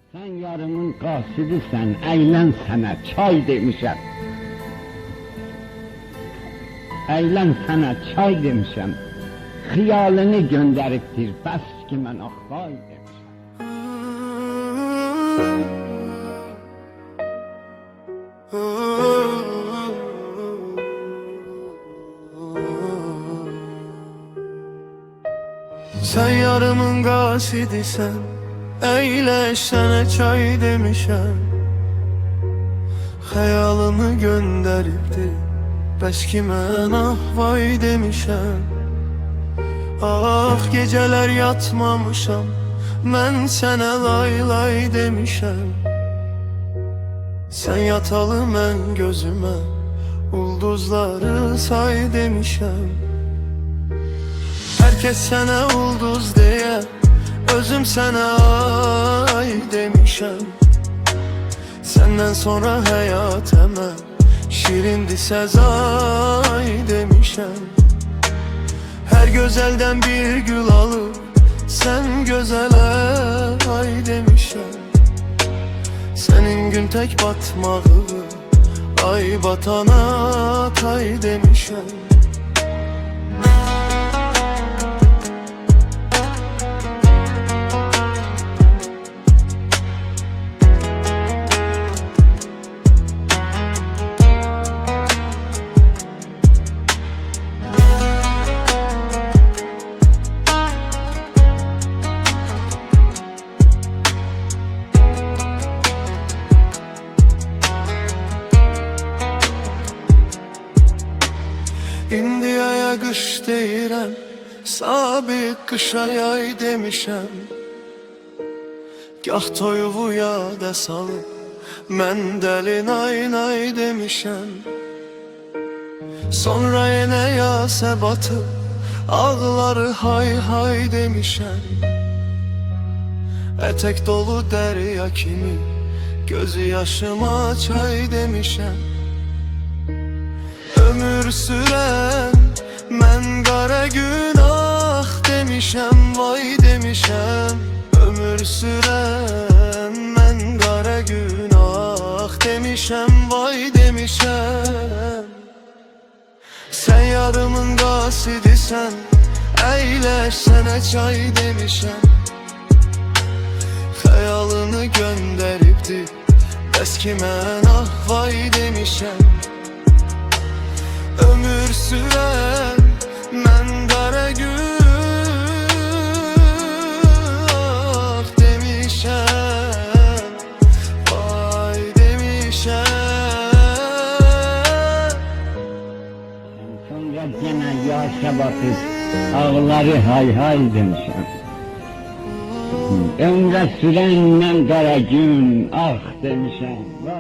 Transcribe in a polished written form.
Sen yarımın qasidisən, əylən sənə çay demişəm. Əylən sənə çay demişəm. Xiyalını göndəribdir, bəs ki mən axvay demişəm. Sen yarımın qasidisen, eyleş sənə çay demişəm. Xəyalını göndəribdir, bəs ki mən ah vay demişəm. Ah gecələr yatmamışam, mən sənə lay lay demişəm. Sen yatalı mən gözümə, ulduzları say demişəm. Herkes sənə ulduz deyə, özüm sənə ay demişəm. Səndən sonra həyat əmə, şirindi səzay demişəm. Hər gözəldən bir gül alıb, sən gözələ ay demişəm. Sənin gün tək batmağı, ay batana tay demişəm. İndi aya qış deyirəm, sabit qışa yay demişəm. Gah toyuğu yada salıb, mən dəli nay nay demişəm. Sonra yenə yasə batıb, ağları hay hay demişəm. Ətək dolu dərya kimi, gözü yaşıma çay demişəm. Ömür sürən mən qara günah demişəm, vay demişəm. Ömür sürən mən qara günah demişəm, vay demişəm. Sen yarımın qasidisən, eyləş sənə çay demişəm. Xəyalını göndəribdir, bəs ki mən ah vay demişəm. Ömür süren mən qara günah demişəm, vay demişəm. Sonra yenə yaşa batıb, ağları hay hay demişəm. Ömrə sürən mən qara gün ah demişəm, vay